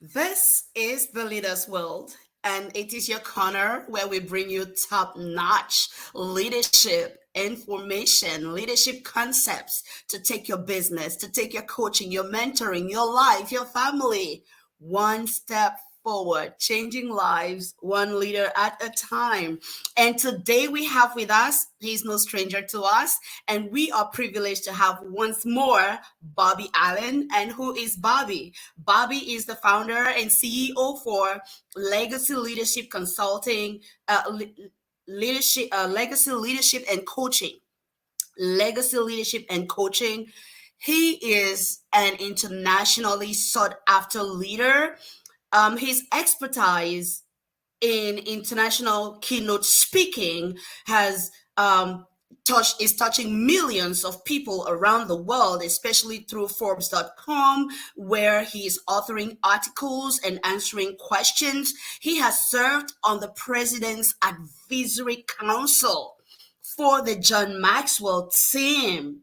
This is the Leaders World, and it is your corner where we bring you top notch leadership information, leadership concepts to take your business, to take your coaching, your mentoring, your life, your family one step forward, changing lives one leader at a time. And today we have with us, he's no stranger to us, and we are privileged to have once more Bobby Allen. And who is Bobby? Bobby is the founder and CEO for Legacy Leadership Consulting, Legacy Leadership and Coaching. Legacy Leadership and Coaching. He is an internationally sought after leader. His expertise in international keynote speaking has is touching millions of people around the world, especially through Forbes.com, where he is authoring articles and answering questions. He has served on the President's Advisory Council for the John Maxwell team.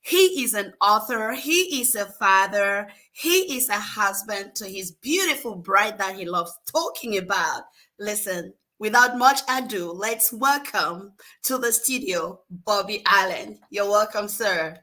He is an author, he is a father, he is a husband to his beautiful bride that he loves talking about. Listen, without much ado, let's welcome to the studio Bobby Allen. You're welcome, sir.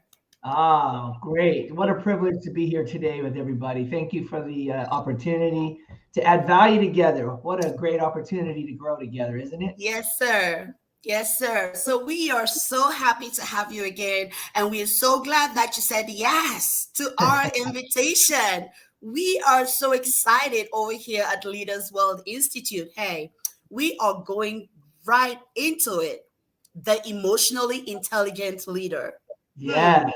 Great. What a privilege to be here today with everybody. Thank you for the opportunity to add value together. What a great opportunity to grow together, isn't it? Yes, sir. Yes, sir. So we are so happy to have you again. And we are so glad that you said yes to our invitation. We are so excited over here at Leaders World Institute. Hey, we are going right into it. The emotionally intelligent leader. Yes.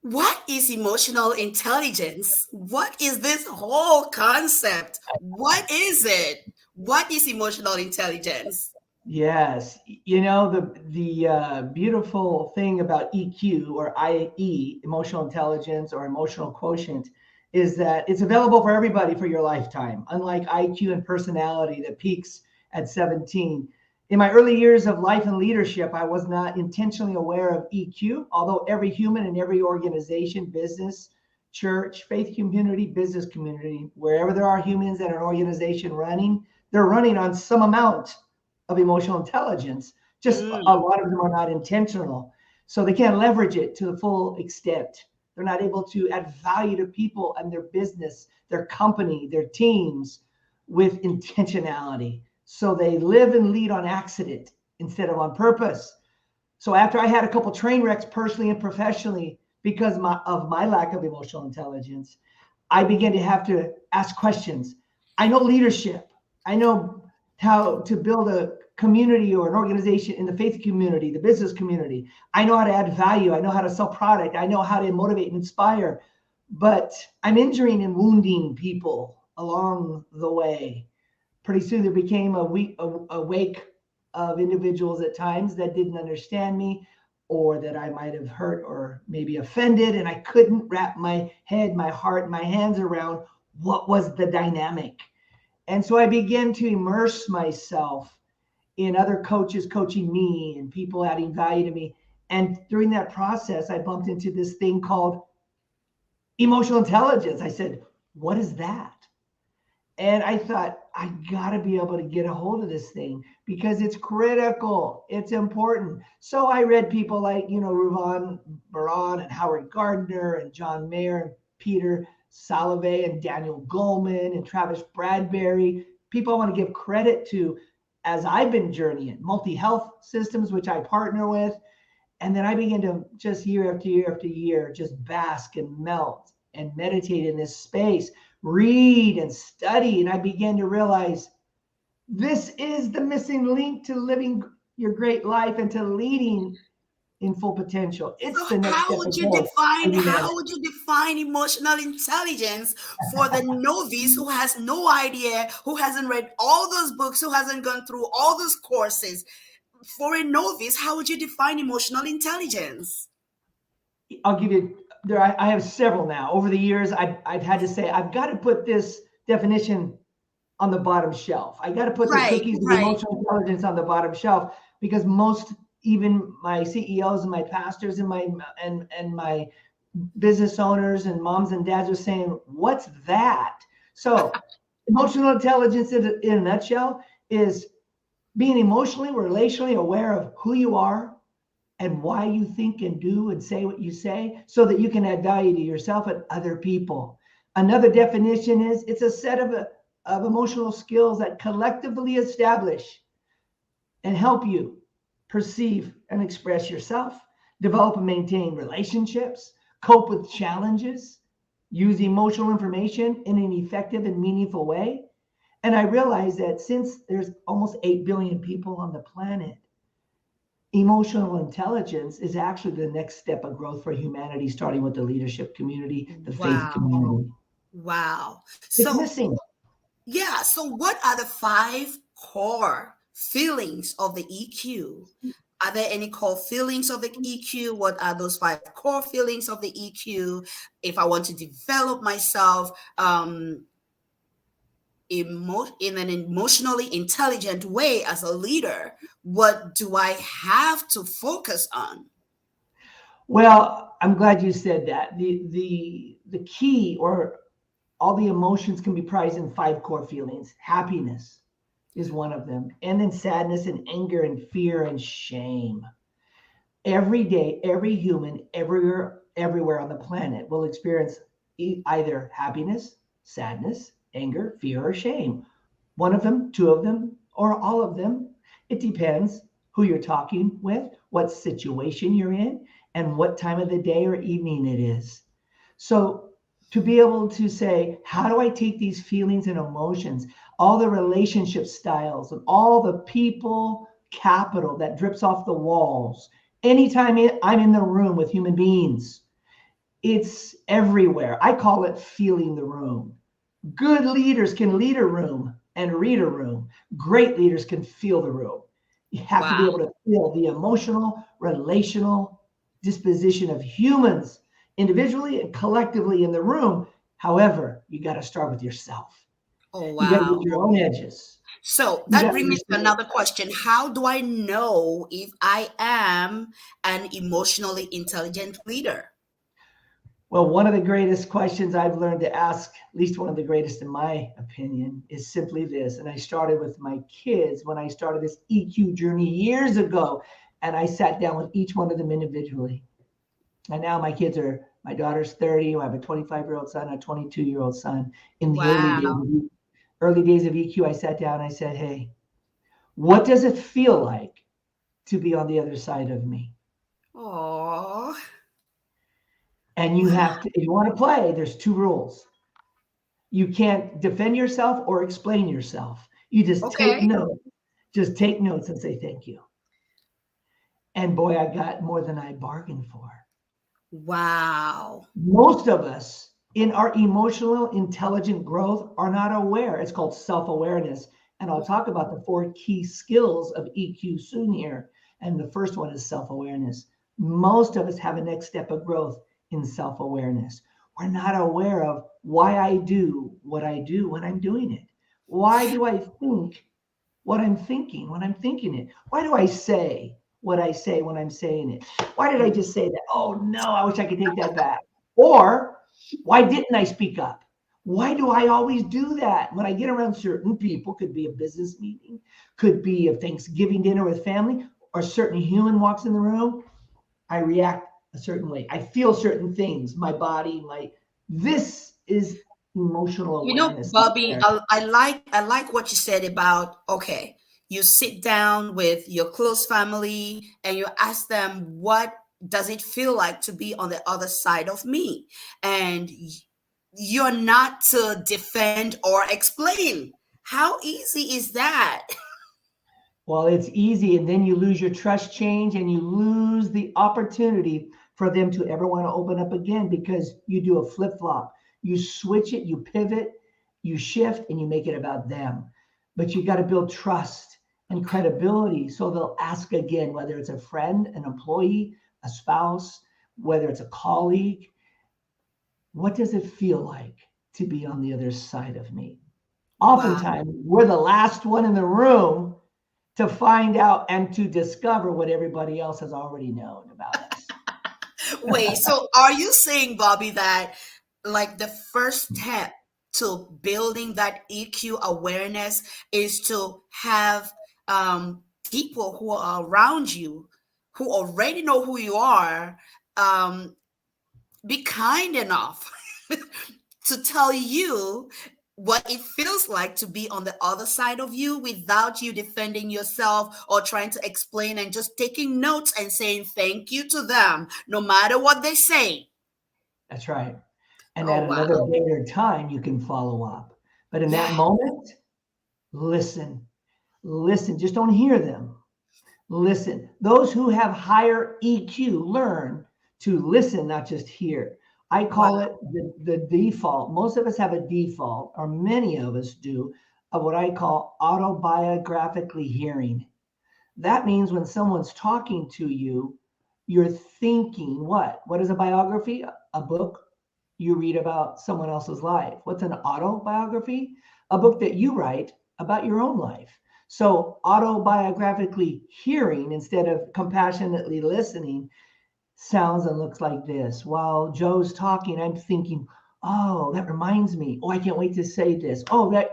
What is emotional intelligence? What is this whole concept? What is it? What is emotional intelligence? Yes. You know, the beautiful thing about EQ or IE, emotional intelligence or emotional quotient, is that it's available for everybody for your lifetime, unlike IQ and personality that peaks at 17. In my early years of life and leadership, I was not intentionally aware of EQ, although every human in every organization, business, church, faith community, business community, wherever there are humans and an organization running, they're running on some amount of emotional intelligence. Just a lot of them are not intentional. So they can't leverage it to the full extent. They're not able to add value to people and their business, their company, their teams with intentionality. So they live and lead on accident instead of on purpose. So after I had a couple train wrecks personally and professionally because of my lack of emotional intelligence, I began to have to ask questions. I know leadership. I know how to build a community or an organization in the faith community, the business community. I know how to add value. I know how to sell product. I know how to motivate and inspire. But I'm injuring and wounding people along the way. Pretty soon there became a wake of individuals at times that didn't understand me or that I might have hurt or maybe offended. And I couldn't wrap my head, my heart, my hands around what was the dynamic. And so I began to immerse myself in other coaches coaching me and people adding value to me. And during that process, I bumped into this thing called emotional intelligence. I said, what is that? And I thought, I got to be able to get a hold of this thing because it's critical. It's important. So I read people like, Ruvan Baran and Howard Gardner and John Mayer and Peter Salovey and Daniel Goleman and Travis Bradberry, people I want to give credit to as I've been journeying, multi-health systems, which I partner with. And then I began to just year after year after year, just bask and melt and meditate in this space, read and study. And I began to realize this is the missing link to living your great life and to leading in full potential. It's So the next how step would of you growth. define emotional intelligence for the novice who has no idea, who hasn't read all those books, who hasn't gone through all those courses? For a novice, how would you define emotional intelligence? I'll give you there. I have several now. Over the years, I've had to say I've got to put this definition on the bottom shelf. I got to put the cookies of emotional intelligence on the bottom shelf because most, even my CEOs and my pastors and my business owners and moms and dads are saying, what's that? So emotional intelligence in a nutshell is being emotionally, relationally aware of who you are and why you think and do and say what you say so that you can add value to yourself and other people. Another definition is it's a set of emotional skills that collectively establish and help you perceive and express yourself, develop and maintain relationships, cope with challenges, use emotional information in an effective and meaningful way. And I realize that since there's almost 8 billion people on the planet, emotional intelligence is actually the next step of growth for humanity, starting with the leadership community, the faith Wow. community. Wow. It's So, missing. yeah. So, what are the 5 core feelings of the EQ? Are there any core feelings of the EQ? What are those 5 core feelings of the EQ? If I want to develop myself in an emotionally intelligent way as a leader, what do I have to focus on? Well, I'm glad you said that. The key, or all the emotions, can be prized in 5 core feelings. Happiness is one of them, and then sadness and anger and fear and shame. Every day, every human, everywhere on the planet will experience either happiness, sadness, anger, fear, or shame. One of them, two of them, or all of them. It depends who you're talking with, what situation you're in, and what time of the day or evening it is. So to be able to say, how do I take these feelings and emotions, all the relationship styles and all the people capital that drips off the walls, anytime I'm in the room with human beings, it's everywhere. I call it feeling the room. Good leaders can lead a room and read a room. Great leaders can feel the room. You have to be Wow. able to feel the emotional, relational disposition of humans individually and collectively in the room. However, you got to start with yourself. Oh, You got to get wow. your own edges. So You that got to brings me to understand. another question. How do I know if I am an emotionally intelligent leader? Well, one of the greatest questions I've learned to ask, at least one of the greatest in my opinion, is simply this. And I started with my kids when I started this EQ journey years ago. And I sat down with each one of them individually. And now my daughter's 30. I have a 25-year-old son, a 22-year-old son. In the Wow. early days of EQ, I sat down and I said, hey, what does it feel like to be on the other side of me? Oh, And you have to, if you want to play, there's 2 rules. You can't defend yourself or explain yourself. You just take okay. notes. Just take notes and say thank you. And boy, I got more than I bargained for. Wow. Most of us in our emotional intelligent growth are not aware. It's called self-awareness. And I'll talk about the 4 key skills of EQ soon here. And the first one is self-awareness. Most of us have a next step of growth in self-awareness. We're not aware of why I do what I do when I'm doing it. Why do I think what I'm thinking when I'm thinking it? Why do I say what I say when I'm saying it? Why did I just say that? Oh no, I wish I could take that back. Or why didn't I speak up? Why do I always do that? When I get around certain people, could be a business meeting, could be a Thanksgiving dinner with family, or a certain human walks in the room, I react a certain way. I feel certain things, my body, this is emotional You know, awareness. Bobby, I like what you said about, okay, you sit down with your close family and you ask them, what does it feel like to be on the other side of me? And you're not to defend or explain. How easy is that? Well, it's easy, and then you lose your trust change and you lose the opportunity for them to ever want to open up again because you do a flip flop. You switch it, you pivot, you shift, and you make it about them. But you got to build trust and credibility so they'll ask again, whether it's a friend, an employee, a spouse, whether it's a colleague. What does it feel like to be on the other side of me? Wow. Oftentimes, we're the last one in the room to find out and to discover what everybody else has already known about us. Wait, so are you saying, Bobby, that like the first step to building that EQ awareness is to have people who are around you who already know who you are, um, be kind enough to tell you what it feels like to be on the other side of you without you defending yourself or trying to explain and just taking notes and saying thank you to them no matter what they say. That's right. And Oh, at wow. another date or time, you can follow up. But in that Yeah. moment, listen. Listen. Just don't hear them. Listen. Those who have higher EQ learn to listen, not just hear. I Wow. call it the default. Most of us have a default, or many of us do, of what I call autobiographically hearing. That means when someone's talking to you, you're thinking what? What is a biography? A book you read about someone else's life. What's an autobiography? A book that you write about your own life. So, autobiographically hearing instead of compassionately listening sounds and looks like this. While Joe's talking, I'm thinking, oh, that reminds me. Oh, I can't wait to say this. Oh, that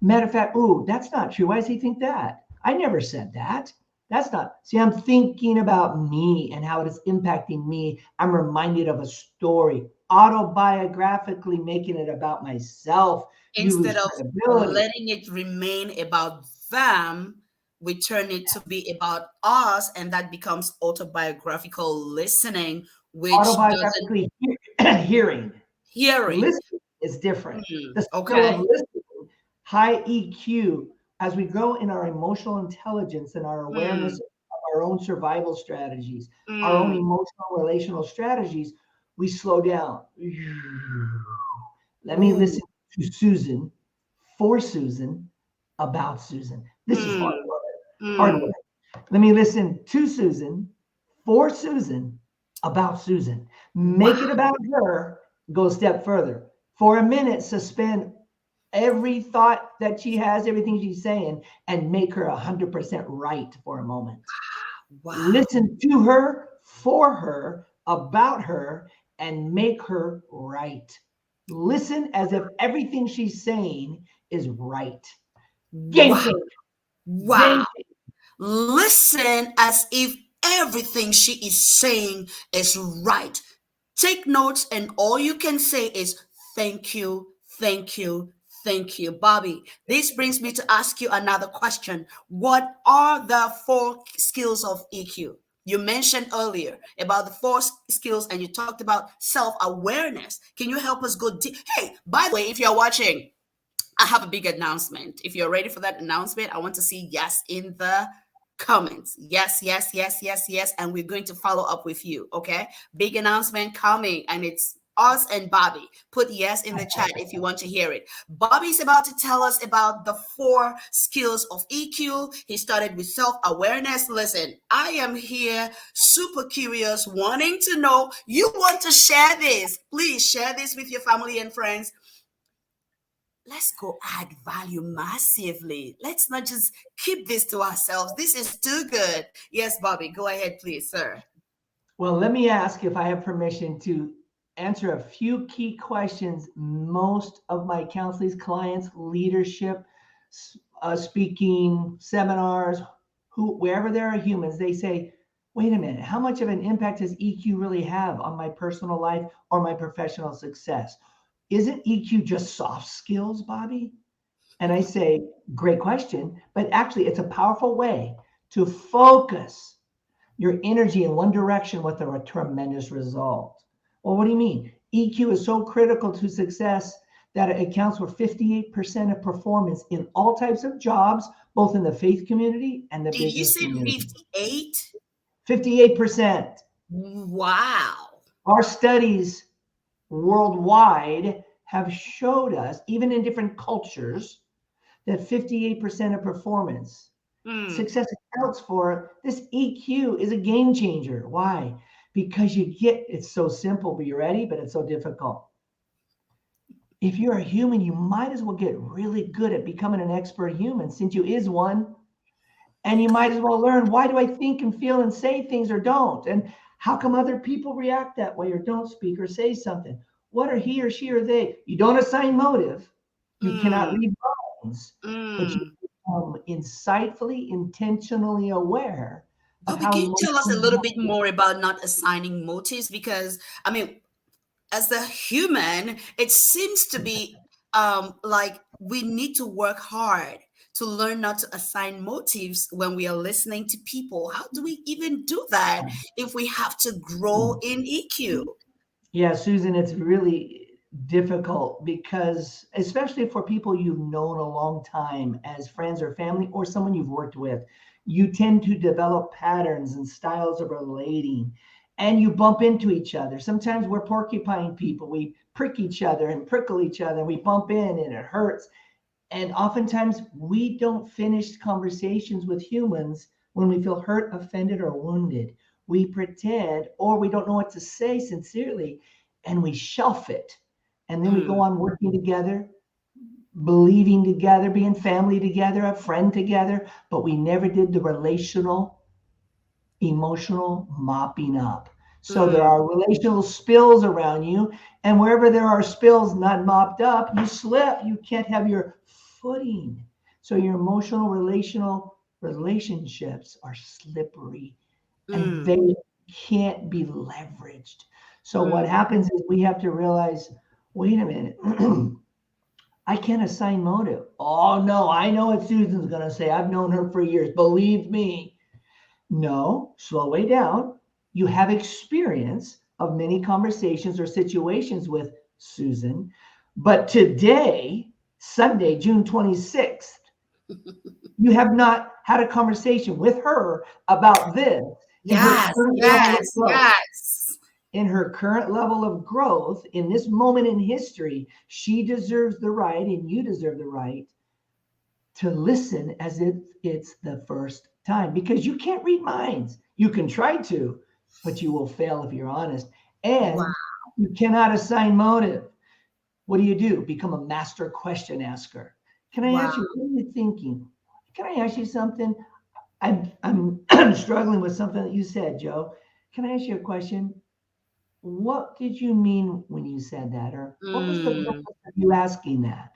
matter of fact, ooh, that's not true. Why does he think that? I never said that. That's not. See, I'm thinking about me and how it is impacting me. I'm reminded of a story, autobiographically making it about myself. You lose Instead of credibility. letting it remain about them, we turn it to be about us, and that becomes autobiographical listening, which doesn't Autobiographically hearing. hearing. Listening is different. The skill of Okay. listening, high EQ, as we grow in our emotional intelligence and our awareness Mm, of our own survival strategies, our own mm, emotional relational strategies, we slow down. Let me ooh, listen to Susan, for Susan, about Susan. This is mm, hard work. Hard mm. work. Let me listen to Susan, for Susan, about Susan. Wow. Make it about her. Go a step further. For a minute, suspend every thought that she has, everything she's saying, and make her 100% right for a moment. Wow. Listen to her, for her, about her, and make her right. Listen as if everything she's saying is right. Game Wow. changer. Wow. Game changer. Listen as if everything she is saying is right. Take notes, and all you can say is thank you, thank you, thank you. Bobby, this brings me to ask you another question. What are the four skills of EQ? You mentioned earlier about the four skills, and you talked about self awareness. Can you help us go deep? Hey, by the way, if you're watching, I have a big announcement. If you're ready for that announcement, I want to see yes in the comments. Yes, yes, yes, yes, yes. And we're going to follow up with you. Okay. Big announcement coming, and it's us and Bobby. Put yes in the chat if you want to hear it. Bobby's about to tell us about the four skills of EQ. He started with self awareness. Listen, I am here super curious, wanting to know. You want to share this? Please share this with your family and friends. Let's go add value massively. Let's not just keep this to ourselves. This is too good. Yes, Bobby, go ahead, please, sir. Well, let me ask if I have permission to answer a few key questions. Most of my counseling clients, leadership, speaking, seminars, wherever there are humans, they say, wait a minute, how much of an impact does EQ really have on my personal life or my professional success? Isn't EQ just soft skills, Bobby? And I say, great question, but actually, it's a powerful way to focus your energy in one direction with a tremendous result. Well, what do you mean? EQ is so critical to success that it accounts for 58% of performance in all types of jobs, both in the faith community and the Did you business say community. 58? 58%. Wow. Our studies worldwide have showed us, even in different cultures, that 58% of performance Hmm. success accounts for. This EQ is a game changer. Why? Because you get, it's so simple, but you ready? But it's so difficult. If you're a human, you might as well get really good at becoming an expert human since you is one. And you might as well learn, why do I think and feel and say things or don't? And How come other people react that way or don't speak or say something? What are he or she or they? You don't assign motive. You cannot Mm, read minds, but you mm. become insightfully, intentionally aware of Bobby, how can you tell us a little emotions. bit more about not assigning motives? Because, I mean, as a human, it seems to be like we need to work hard to learn not to assign motives when we are listening to people. How do we even do that if we have to grow in EQ? Yeah, Susan, it's really difficult because, especially for people you've known a long time as friends or family or someone you've worked with, you tend to develop patterns and styles of relating and you bump into each other. Sometimes we're porcupine people. We prick each other and prickle each other. We bump in and it hurts. And oftentimes we don't finish conversations with humans when we feel hurt, offended, or wounded. We pretend or we don't know what to say sincerely and we shelf it. And then we go Mm, on working together, believing together, being family together, a friend together, but we never did the relational emotional mopping up. So there mm, are relational spills around you, and wherever there are spills not mopped up, you slip. You can't have your footing. So your emotional relational relationships are slippery and mm, they can't be leveraged. So what mm, happens is we have to realize, wait a minute. I can't assign motive. Oh no, I know what Susan's going to say. I've known her for years. Believe me. No, slow way down. You have experience of many conversations or situations with Susan, but today, Sunday, June 26th, you have not had a conversation with her about this in her yes, current level of yes, growth. yes. In her current level of growth, in this moment in history, she deserves the right, and you deserve the right to listen as if it's the first time because you can't read minds. You can try to, but you will fail if you're honest. Wow. And you cannot assign motive. What do? Become a master question asker. Can I Wow. ask you, what are you thinking? Can I ask you something? I'm struggling with something that you said, Joe. Can I ask you a question? What did you mean when you said that? Or what was the Mm. purpose of you asking that?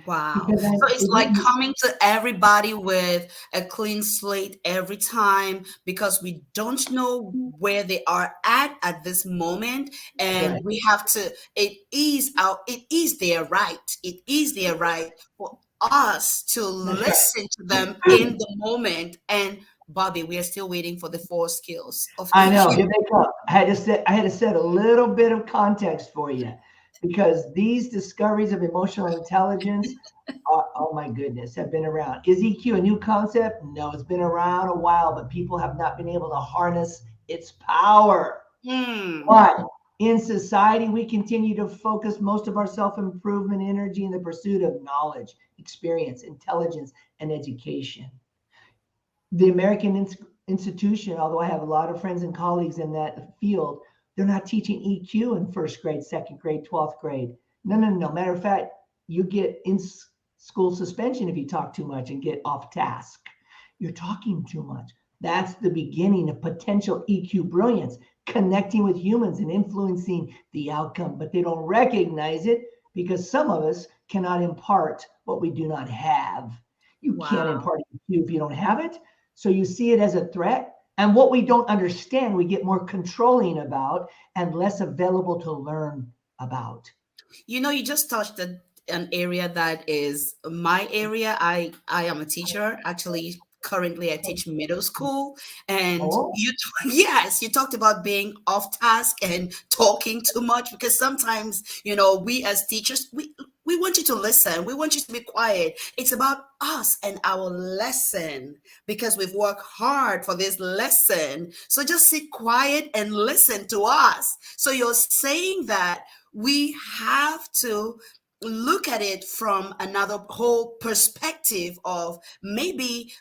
Wow. Because So it's like coming to everybody with a clean slate every time because we don't know where they are at this moment. that's right. And we have to, it is their right. It is their right for us to That's right. listen to them in the moment. And Bobby, we are still waiting for the four skills of I know. Here EQ. they come. I had to set a little bit of context for you because these discoveries of emotional intelligence are, oh my goodness, have been around. Is EQ a new concept? No, it's been around a while, but people have not been able to harness its power. Hmm. Why? In society, we continue to focus most of our self improvement energy in the pursuit of knowledge, experience, intelligence, and education. The American institution, although I have a lot of friends and colleagues in that field, they're not teaching EQ in first grade, second grade, 12th grade. No, no, no. Matter of fact, you get in school suspension if you talk too much and get off task. You're talking too much. That's the beginning of potential EQ brilliance, connecting with humans and influencing the outcome. But they don't recognize it because some of us cannot impart what we do not have. You can't Wow. impart EQ if you don't have it. So you see it as a threat. And what we don't understand, we get more controlling about and less available to learn about. You know, you just touched an area that is my area. I am a teacher. Actually, currently I teach middle school. And Oh, yes, you talked about being off task and talking too much because sometimes, we as teachers, we want you to listen. We want you to be quiet. It's about us and our lesson because we've worked hard for this lesson. So just sit quiet and listen to us. So you're saying that we have to look at it from another whole perspective of maybe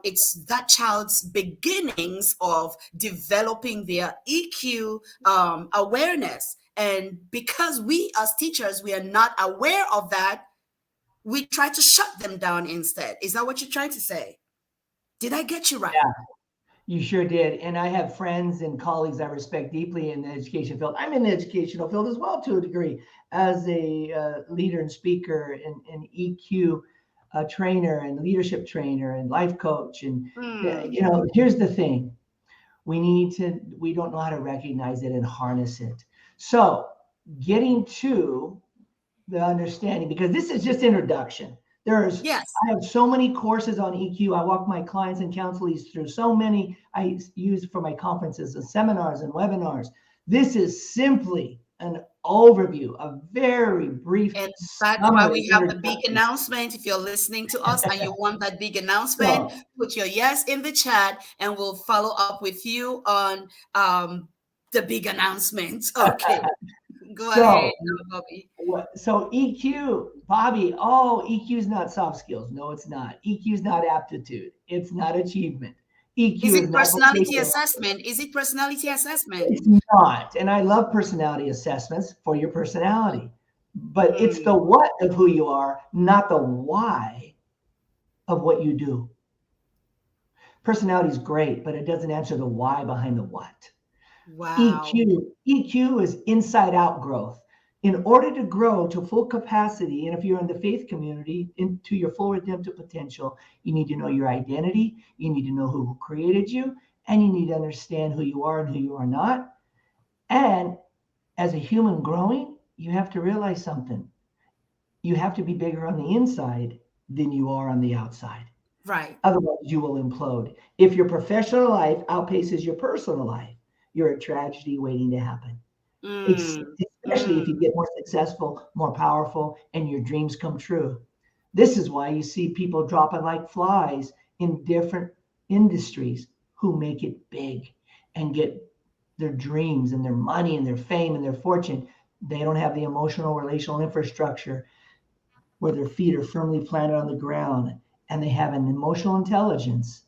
it's that child's beginnings of developing their EQ awareness. And because we as teachers, we are not aware of that, we try to shut them down instead. Is that what you're trying to say? Did I get you right? yeah. You sure did. And I have friends and colleagues I respect deeply in the education field. I'm in the educational field as well to a degree as a leader and speaker and EQ trainer and leadership trainer and life coach. And, here's the thing. We don't know how to recognize it and harness it. So getting to the understanding, because this is just introduction. Yes. I have so many courses on EQ. I walk my clients and counselees through so many I use for my conferences and seminars and webinars. This is simply an overview, a very brief. And that's why we have the big announcement. If you're listening to us and you want that big announcement, put your yes in the chat and we'll follow up with you on the big announcement. Okay. Go ahead, Bobby. So EQ, Bobby, EQ is not soft skills. No, it's not. EQ is not aptitude. It's not achievement. EQ is it personality assessment? Is it personality assessment? It's not. And I love personality assessments for your personality. But it's the what of who you are, not the why of what you do. Personality is great, but it doesn't answer the why behind the what. Wow. EQ is inside out growth. In order to grow to full capacity, and if you're in the faith community, into your full redemptive potential, you need to know your identity, you need to know who created you, and you need to understand who you are and who you are not. And as a human growing, you have to realize something. You have to be bigger on the inside than you are on the outside. Right. Otherwise, you will implode. If your professional life outpaces your personal life, you're a tragedy waiting to happen. Especially if you get more successful, more powerful, and your dreams come true. This is why you see people dropping like flies in different industries who make it big and get their dreams and their money and their fame and their fortune. They don't have the emotional, relational infrastructure where their feet are firmly planted on the ground, and they have an emotional intelligence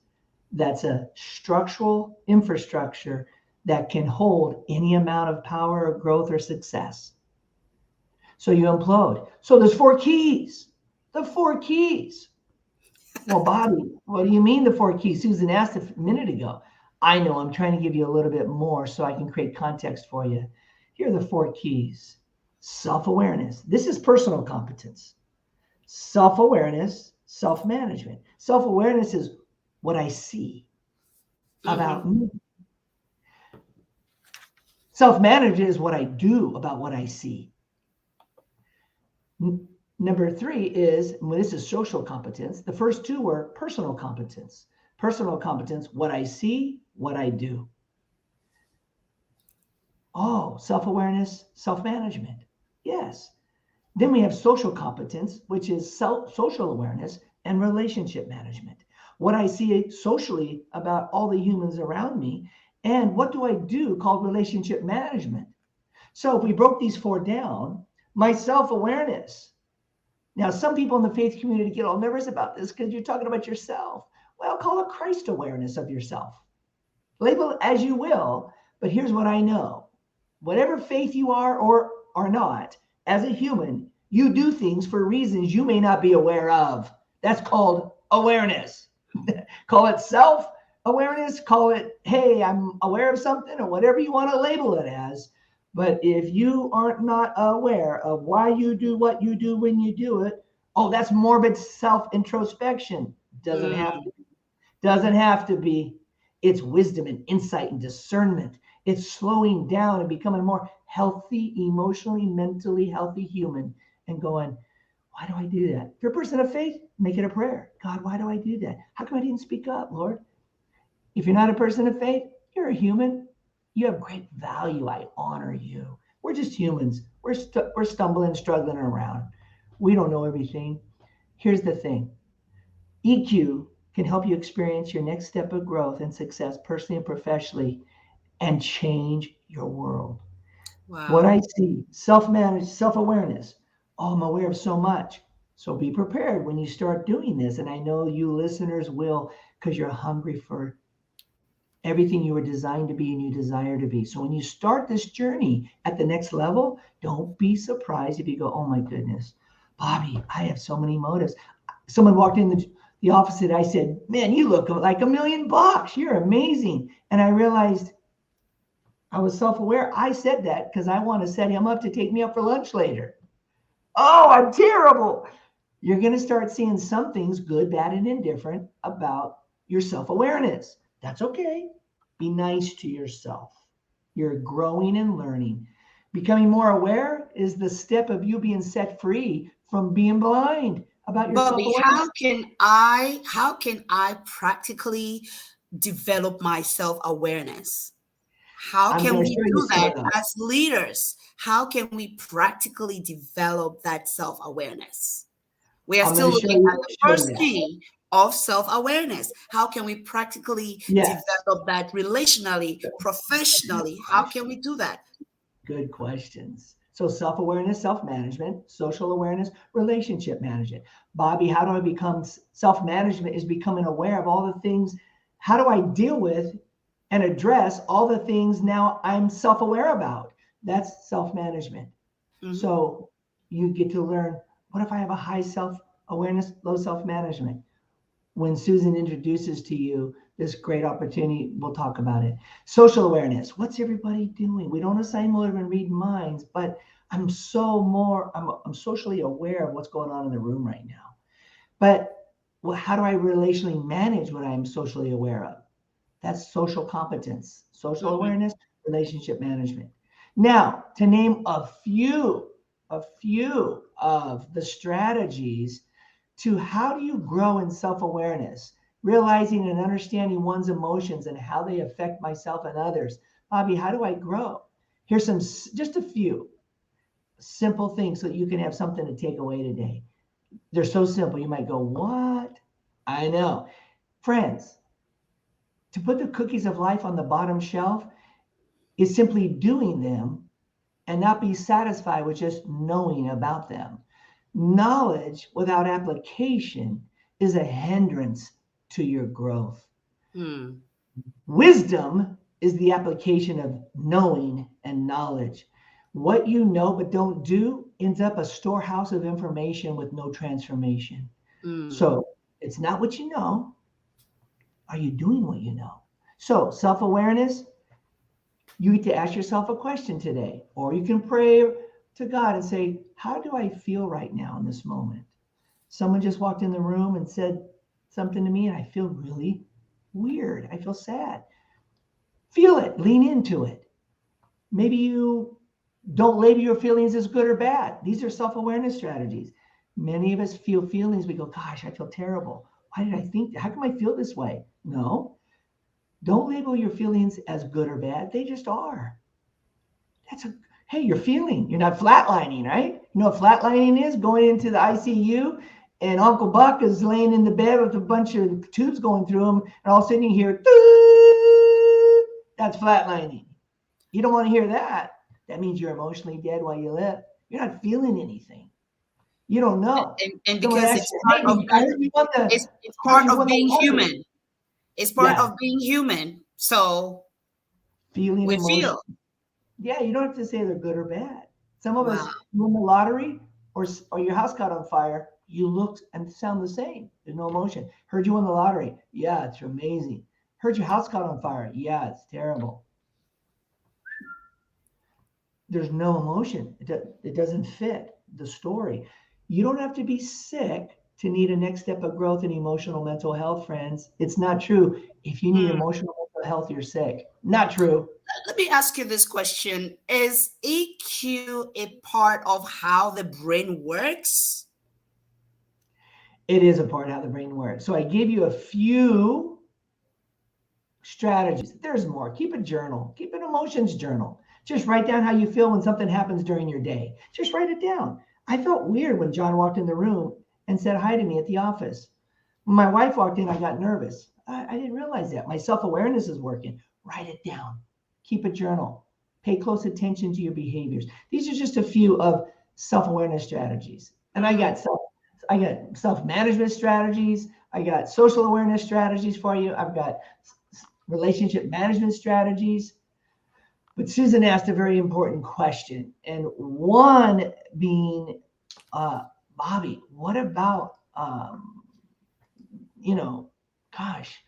that's a structural infrastructure that can hold any amount of power or growth or success. So you implode. So there's 4 keys. The 4 keys. Well, Bobby, what do you mean the 4 keys? Susan asked a minute ago. I know, I'm trying to give you a little bit more so I can create context for you. Here are the 4 keys. Self-awareness. This is personal competence. Self-awareness, self-management. Self-awareness is what I see about me. Self-management is what I do about what I see. Number 3 is, this is social competence. The first 2 were personal competence. Personal competence, what I see, what I do. Self-awareness, self-management. Yes. Then we have social competence, which is social awareness and relationship management. What I see socially about all the humans around me, and what do I do called relationship management. So if we broke these 4 down, my self-awareness. Now, some people in the faith community get all nervous about this because you're talking about yourself. Well, call it Christ awareness of yourself. Label it as you will, but here's what I know. Whatever faith you are or are not, as a human, you do things for reasons you may not be aware of. That's called awareness. Call it self-awareness, call it, hey, I'm aware of something, or whatever you want to label it as. But if you aren't not aware of why you do what you do when you do it, that's morbid self-introspection. Doesn't have to be. Doesn't have to be. It's wisdom and insight and discernment. It's slowing down and becoming a more healthy, emotionally, mentally healthy human and going, why do I do that? If you're a person of faith, make it a prayer. God, why do I do that? How come I didn't speak up, Lord? If you're not a person of faith, you're a human. You have great value. I honor you. We're just humans. We're stumbling, struggling around. We don't know everything. Here's the thing. EQ can help you experience your next step of growth and success personally and professionally and change your world. Wow. What I see, self-managed, self-awareness. I'm aware of so much. So be prepared when you start doing this. And I know you listeners will, because you're hungry for everything you were designed to be and you desire to be. So when you start this journey at the next level, don't be surprised if you go, oh my goodness, Bobby, I have so many motives. Someone walked in The opposite, I said, man, you look like $1 million. You're amazing. And I realized I was self-aware. I said that because I want to set him up to take me out for lunch later. Oh, I'm terrible. You're going to start seeing some things, good, bad, and indifferent, about your self-awareness. That's okay. Be nice to yourself. You're growing and learning. Becoming more aware is the step of you being set free from being blind about your Bobby, self-awareness. how can I practically develop my self-awareness? How I'm can going to we show you do some that of those. as leaders? How can we practically develop that self-awareness? We are I'm going still to show looking at you, the show you first that. key of self-awareness. How can we practically Yes. develop that relationally, professionally? How can we do that? Good questions. So self-awareness, self-management, social awareness, relationship management. Bobby, how do I become self-management is becoming aware of all the things. How do I deal with and address all the things now I'm self-aware about? That's self-management. Mhm. So you get to learn, what if I have a high self-awareness, low self-management? When Susan introduces to you this great opportunity, we'll talk about it. Social awareness. What's everybody doing? We don't assign motive and read minds, but I'm socially aware of what's going on in the room right now. But how do I relationally manage what I'm socially aware of? That's social competence, social Mhm. awareness, relationship management. Now, to name a few of the strategies to how do you grow in self-awareness, realizing and understanding one's emotions and how they affect myself and others. Bobby, how do I grow? Here's just a few simple things so that you can have something to take away today. They're so simple. You might go, what? I know. Friends, to put the cookies of life on the bottom shelf is simply doing them and not be satisfied with just knowing about them. Knowledge without application is a hindrance to your growth. Hmm. Wisdom is the application of knowing and knowledge. What you know but don't do ends up a storehouse of information with no transformation. Hmm. So it's not what you know. Are you doing what you know? So self awareness, you get to ask yourself a question today, or you can pray to God and say, how do I feel right now in this moment? Someone just walked in the room and said something to me, and I feel really weird. I feel sad. Feel it, lean into it. Maybe you don't label your feelings as good or bad. These are self awareness strategies. Many of us feel feelings. We go, gosh, I feel terrible. Why did I think that? How come I feel this way? No, don't label your feelings as good or bad. They just are. Hey, you're feeling. You're not flatlining, right? You know what flatlining is? Going into the ICU and Uncle Buck is laying in the bed with a bunch of tubes going through him, and all of a sudden you hear, "Doo!" That's flatlining. You don't want to hear that. That means you're emotionally dead while you live. You're not feeling anything. You don't know. And Someone because asks it's you, part hey, of I that, it's heard part you of won the being lottery. human. It's part Yeah, of being human. So feeling we emotion. feel, Yeah, you don't have to say they're good or bad. Some of wow. us win the lottery or your house caught on fire, you looked and sound the same. There's no emotion. Heard you won the lottery. Yeah, it's amazing. Heard your house caught on fire. Yeah, it's terrible. There's no emotion. It doesn't fit the story. You don't have to be sick to need a next step of growth in emotional mental health, friends. It's not true. If you need Hmm. emotional mental health, you're sick. Not true. Let me ask you this question. Is EQ a part of how the brain works? It is a part of how the brain works. So I gave you a few strategies. There's more. Keep a journal. Keep an emotions journal. Just write down how you feel when something happens during your day. Just write it down. I felt weird when John walked in the room and said hi to me at the office. When my wife walked in, I got nervous. I didn't realize that. My self awareness is working. Write it down. Keep a journal. Pay close attention to your behaviors. These are just a few of self awareness strategies. And Hmm. I got self management strategies. I got social awareness strategies for you. I've got relationship management strategies. But Susan asked a very important question, and one being, Bobby, what about you know, gosh,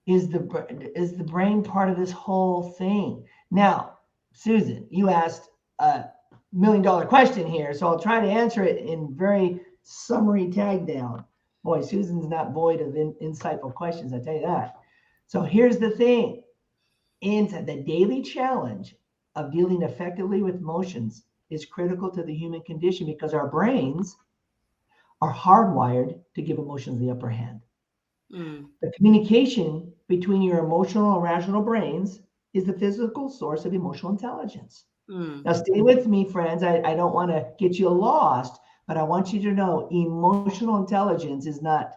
is the brain part of this whole thing? Now, Susan, you asked a $1 million question here, so I'll try to answer it in very summary tag down. Boy, Susan's not void of insightful questions, I tell you that. So here's the thing. Inside the daily challenge of dealing effectively with emotions is critical to the human condition because our brains are hardwired to give emotions the upper hand. The communication between your emotional and rational brains is the physical source of emotional intelligence. Now, stay with me, friends. I don't want to get you lost, but I want you to know emotional intelligence is not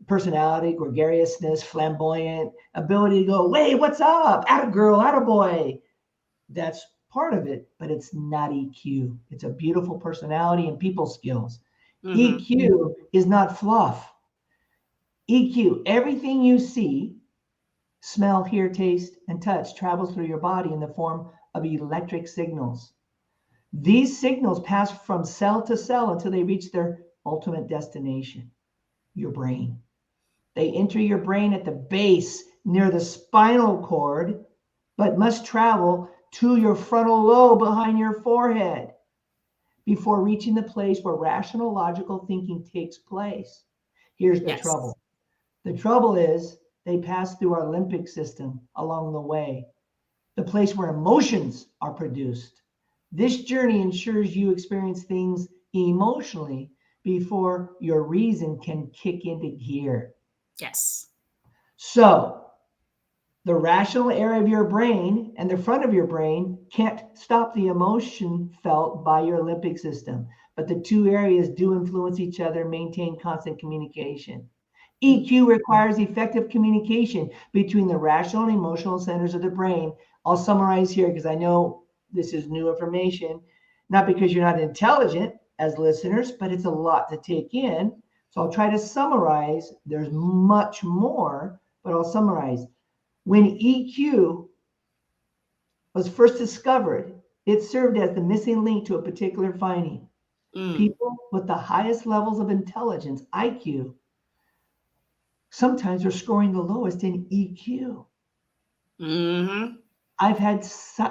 personality, gregariousness, flamboyant, ability to go, hey, what's up? Atta girl, atta boy. That's part of it, but it's not EQ. It's a beautiful personality and people skills. EQ is not fluff. EQ, everything you see, smell, hear, taste, and touch travels through your body in the form of electric signals. These signals pass from cell to cell until they reach their ultimate destination, your brain. They enter your brain at the base near the spinal cord, but must travel to your frontal lobe behind your forehead before reaching the place where rational, logical thinking takes place. Here's the trouble. The trouble is they pass through our limbic system along the way, the place where emotions are produced. This journey ensures you experience things emotionally before your reason can kick into gear. Yes. So the rational area of your brain and the front of your brain can't stop the emotion felt by your limbic system, but the two areas do influence each other, maintain constant communication. EQ requires effective communication between the rational and emotional centers of the brain. I'll summarize here because I know this is new information, not because you're not intelligent as listeners, but it's a lot to take in. So I'll try to summarize. There's much more, but I'll summarize. When EQ was first discovered, it served as the missing link to a particular finding. People with the highest levels of intelligence, IQ, sometimes are scoring the lowest in EQ. I've had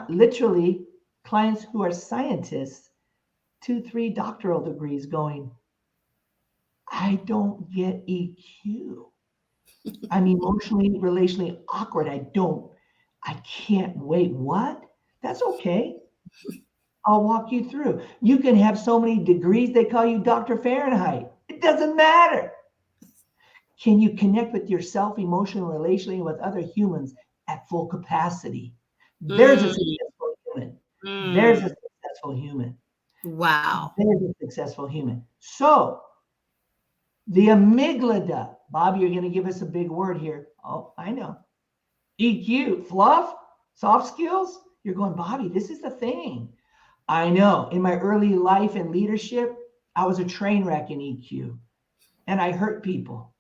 literally clients who are scientists, 2, 3 doctoral degrees going, I don't get EQ. I'm emotionally, relationally awkward. I can't wait. What? That's okay. I'll walk you through. You can have so many degrees, they call you Dr. Fahrenheit. It doesn't matter. Can you connect with yourself emotionally, relationally, with other humans at full capacity? There's a successful human. There's a successful human. Wow. There's a successful human. So the amygdala, Bob, you're going to give us a big word here. Oh, I know. EQ, fluff, soft skills. You're going, Bobby, this is the thing. I know. In my early life and leadership, I was a train wreck in EQ, and I hurt people.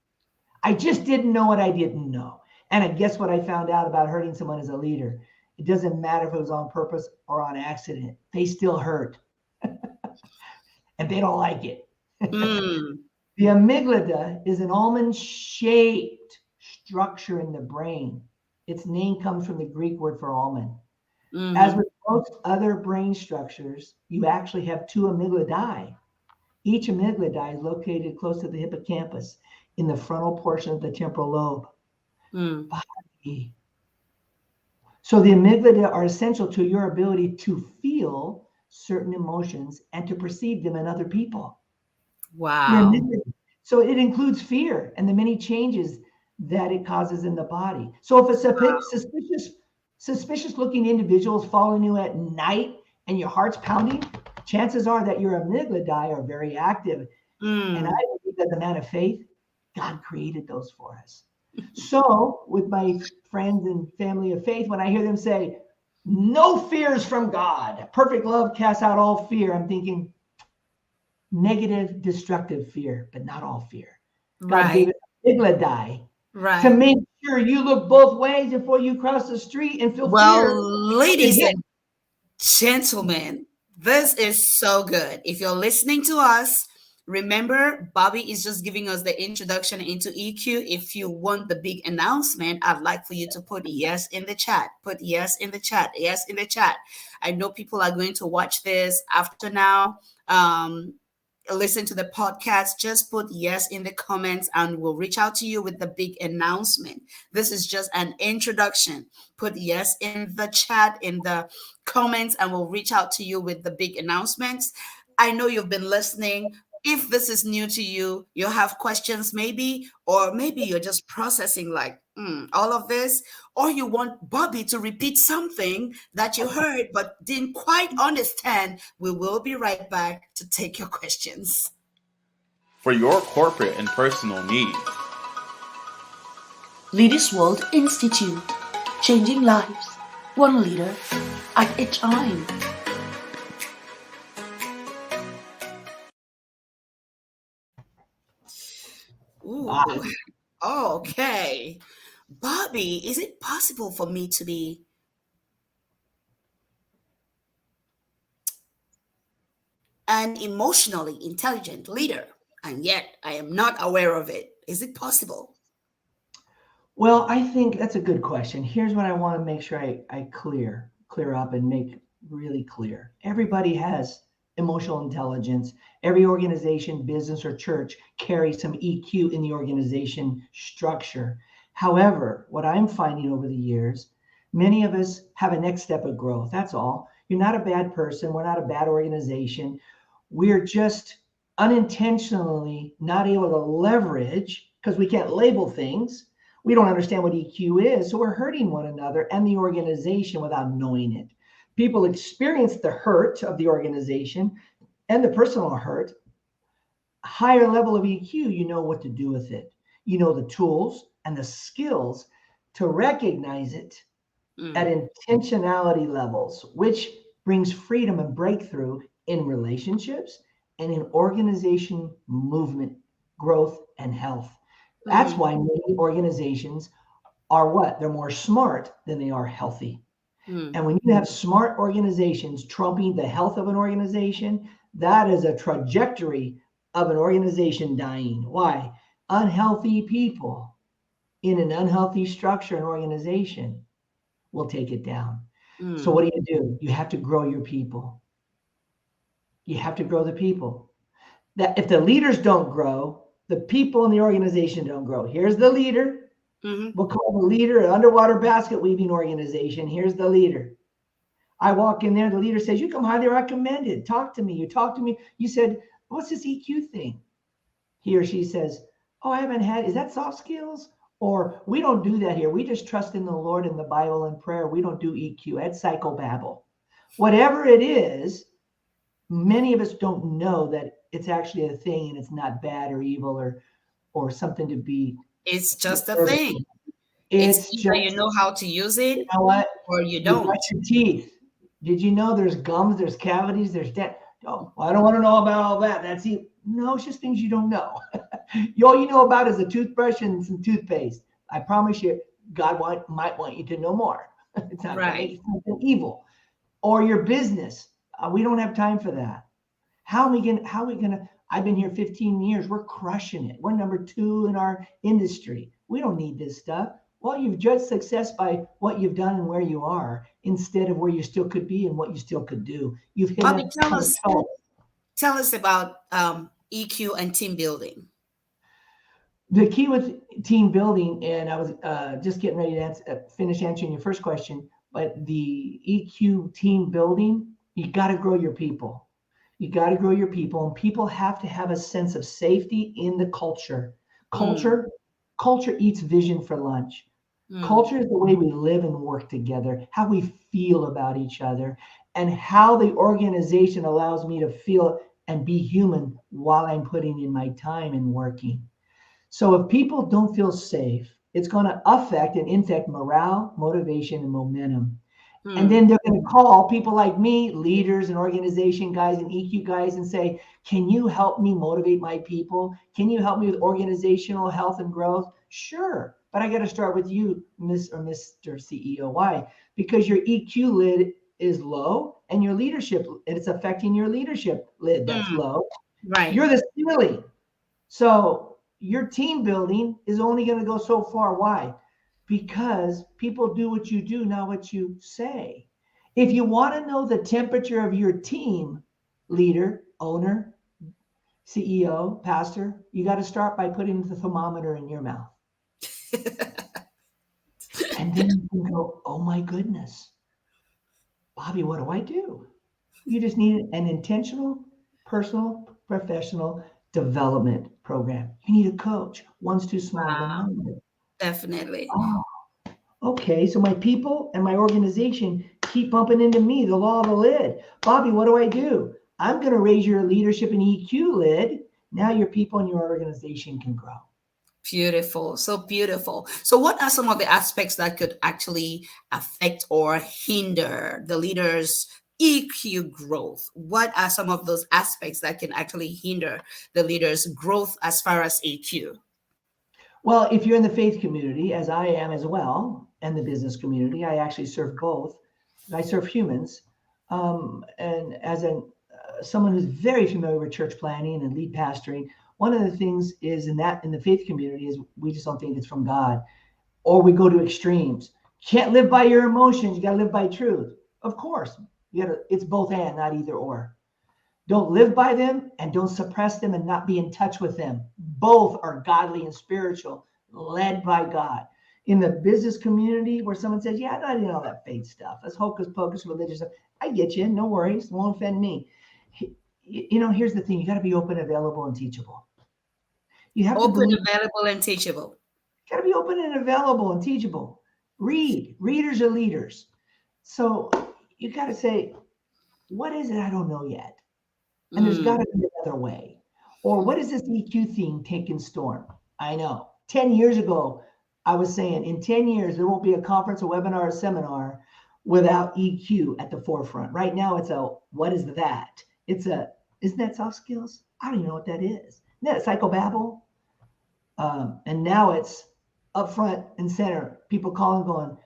I just didn't know what I didn't know. And I guess what I found out about hurting someone as a leader, it doesn't matter if it was on purpose or on accident. They still hurt. And they don't like it. The amygdala is an almond-shaped structure in the brain. Its name comes from the Greek word for almond. As with most other brain structures, you actually have 2 amygdalae. Each amygdala is located close to the hippocampus in the frontal portion of the temporal lobe. Body. So the amygdala are essential to your ability to feel certain emotions and to perceive them in other people. Wow. So it includes fear and the many changes that it causes in the body. So if a suspicious looking individual is following you at night and your heart's pounding, chances are that your amygdalae are very active. And I believe that the man of faith, God created those for us. So with my friends and family of faith, when I hear them say, no fears from God, perfect love casts out all fear, I'm thinking negative, destructive fear, but not all fear. God gave it amygdalae to make sure you look both ways before you cross the street and feel fear. Ladies and gentlemen, this is so good. If you're listening to us, Remember, Bobby is just giving us the introduction into EQ. If you want the big announcement, I'd like for you to put yes in the chat. Put yes in the chat. Yes in the chat. I know people are going to watch this after now. Listen to the podcast. Just put yes in the comments and we'll reach out to you with the big announcement. This is just an introduction. Put yes in the chat, in the comments, and we'll reach out to you with the big announcements. I know you've been listening. If this is new to you, you have questions maybe, or maybe you're just processing like all of this, or you want Bobby to repeat something that you heard but didn't quite understand. We will be right back to take your questions. For your corporate and personal needs. Leaders World Institute, changing lives, one leader at a time. Ooh. Oh, okay. Bobby, is it possible for me to be an emotionally intelligent leader, and yet I am not aware of it? Is it possible? Well, I think that's a good question. Here's what I want to make sure I clear up and make really clear. Everybody has emotional intelligence. Every organization, business, or church carries some EQ in the organization structure. However, what I'm finding over the years, many of us have a next step of growth. That's all. You're not a bad person. We're not a bad organization. We're just unintentionally not able to leverage because we can't label things. We don't understand what EQ is, so we're hurting one another and the organization without knowing it. People experience the hurt of the organization and the personal hurt. Higher level of EQ, you know what to do with it. You know the tools and the skills to recognize it at intentionality levels, which brings freedom and breakthrough in relationships and in organization movement, growth, and health. That's why many organizations are what? They're more smart than they are healthy. And when you have smart organizations trumping the health of an organization, that is a trajectory of an organization dying. Why? Unhealthy people in an unhealthy structure and organization will take it down. So what do? You have to grow your people. You have to grow the people. That if the leaders don't grow, the people in the organization don't grow. Here's the leader. We'll call the leader an underwater basket weaving organization. Here's the leader. I walk in there. The leader says, you come highly recommended. Talk to me. You talk to me. You said, what's this EQ thing? He or she says, oh, I haven't had, is that soft skills? Or we don't do that here. We just trust in the Lord and the Bible and prayer. We don't do EQ. That's psychobabble. Whatever it is, many of us don't know that it's actually a thing and it's not bad or evil or something to be. It's just a thing. It's either you know how to use it, you know what? Or you don't. You brush your teeth. Did you know there's gums, there's cavities, there's that? Oh, I don't want to know about all that. That's it. No, it's just things you don't know. All you know about is a toothbrush and some toothpaste. I promise you, God might want you to know more. It's not right. Something evil. Or your business. We don't have time for that. How are we gonna? I've been here 15 years. We're crushing it. We're number 2 in our industry. We don't need this stuff. Well, you've judged success by what you've done and where you are, instead of where you still could be and what you still could do. You've hit Bobby, tell us about EQ and team building. The key with team building, and I was just getting ready to finish answering your first question, but the EQ team building, you got to grow your people. You got to grow your people, and people have to have a sense of safety in the culture. Culture eats vision for lunch. Culture is the way we live and work together, how we feel about each other, and how the organization allows me to feel and be human while I'm putting in my time and working. So if people don't feel safe, it's going to affect and infect morale, motivation, and momentum. And then they're going to call people like me, leaders and organization guys and EQ guys, and say, can you help me motivate my people? Can you help me with organizational health and growth? Sure. But I got to start with you, Miss or Mr. CEO. Why? Because your EQ lid is low and your leadership, and it's affecting your leadership lid that's low. Right. You're the ceiling. So your team building is only going to go so far. Why? Because people do what you do, not what you say. If you want to know the temperature of your team, leader, owner, CEO, pastor, you got to start by putting the thermometer in your mouth. And then you can go, oh my goodness, Bobby, what do I do? You just need an intentional, personal, professional development program. You need a coach. One's too small, then Wow. one. Definitely. Oh, okay. So my people and my organization keep bumping into me, the law of the lid. Bobby, what do I do? I'm going to raise your leadership and EQ lid. Now your people and your organization can grow. Beautiful. So beautiful. So what are some of the aspects that could actually affect or hinder the leader's EQ growth? What are some of those aspects that can actually hinder the leader's growth as far as EQ? Well, if you're in the faith community, as I am as well, and the business community, I actually serve both. I serve humans. And as someone who's very familiar with church planning and lead pastoring, one of the things is in the faith community is we just don't think it's from God, or we go to extremes. Can't live by your emotions. You got to live by truth. Of course, it's both and, not either or. Don't live by them and don't suppress them and not be in touch with them. Both are godly and spiritual, led by God. In the business community where someone says, yeah, I'm not into all that faith stuff. That's hocus pocus religious stuff. I get you. No worries. It won't offend me. Here's the thing. You got to be open, available, and teachable. You have to Open, believe. available, and teachable. You got to be open and available and teachable. Readers are leaders. So you got to say, what is it I don't know yet? And there's got to be another way. Or what is this EQ thing taking storm? I know. 10 years ago, I was saying in 10 years, there won't be a conference, a webinar, a seminar without EQ at the forefront. Right now, it's what is that? Isn't that soft skills? I don't even know what that is. Isn't that psychobabble? And now it's up front and center. People calling, going,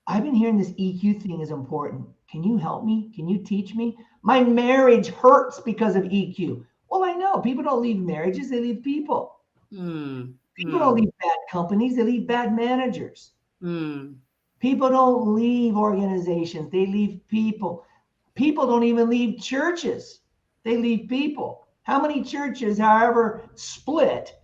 I've been hearing this EQ thing is important. Can you help me? Can you teach me? My marriage hurts because of EQ. Well, I know people don't leave marriages, they leave people. People don't leave bad companies, they leave bad managers. People don't leave organizations, they leave people. People don't even leave churches, they leave people. How many churches, however, split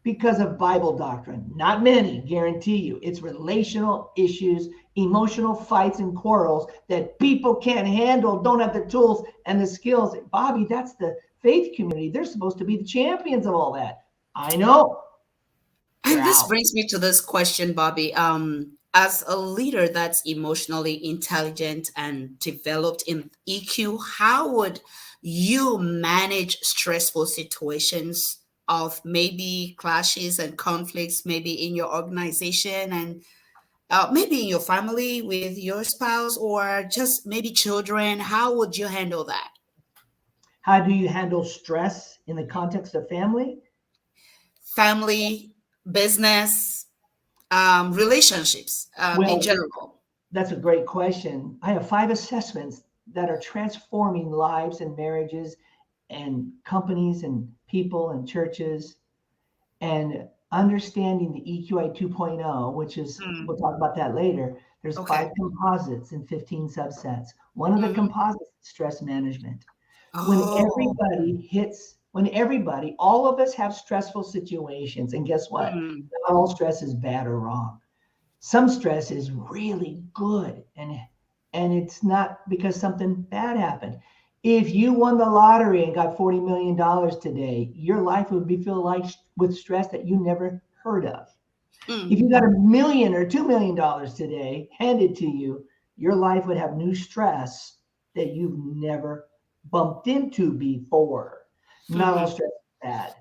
because of Bible doctrine? Not many, guarantee you. It's relational issues, emotional fights and quarrels that people can't handle, don't have the tools and the skills. Bobby, that's the faith community. They're supposed to be the champions of all that. I know. And this brings me to this question, Bobby. As a leader that's emotionally intelligent and developed in EQ, how would you manage stressful situations of maybe clashes and conflicts, maybe in your organization and maybe in your family with your spouse or just maybe children? How would you handle that? How do you handle stress in the context of family? Family, business, relationships in general. That's a great question. I have 5 assessments that are transforming lives and marriages and companies and people and churches, and understanding the EQI 2.0, which is, we'll talk about that later. There's 5 composites and 15 subsets. One of the composites is stress management. When all of us have stressful situations, and guess what? Not all stress is bad or wrong. Some stress is really good, and it's not because something bad happened. If you won the lottery and got $40 million today, your life would be filled with stress that you never heard of. If you got $1 million or $2 million today handed to you, your life would have new stress that you've never bumped into before. Not all stress is bad,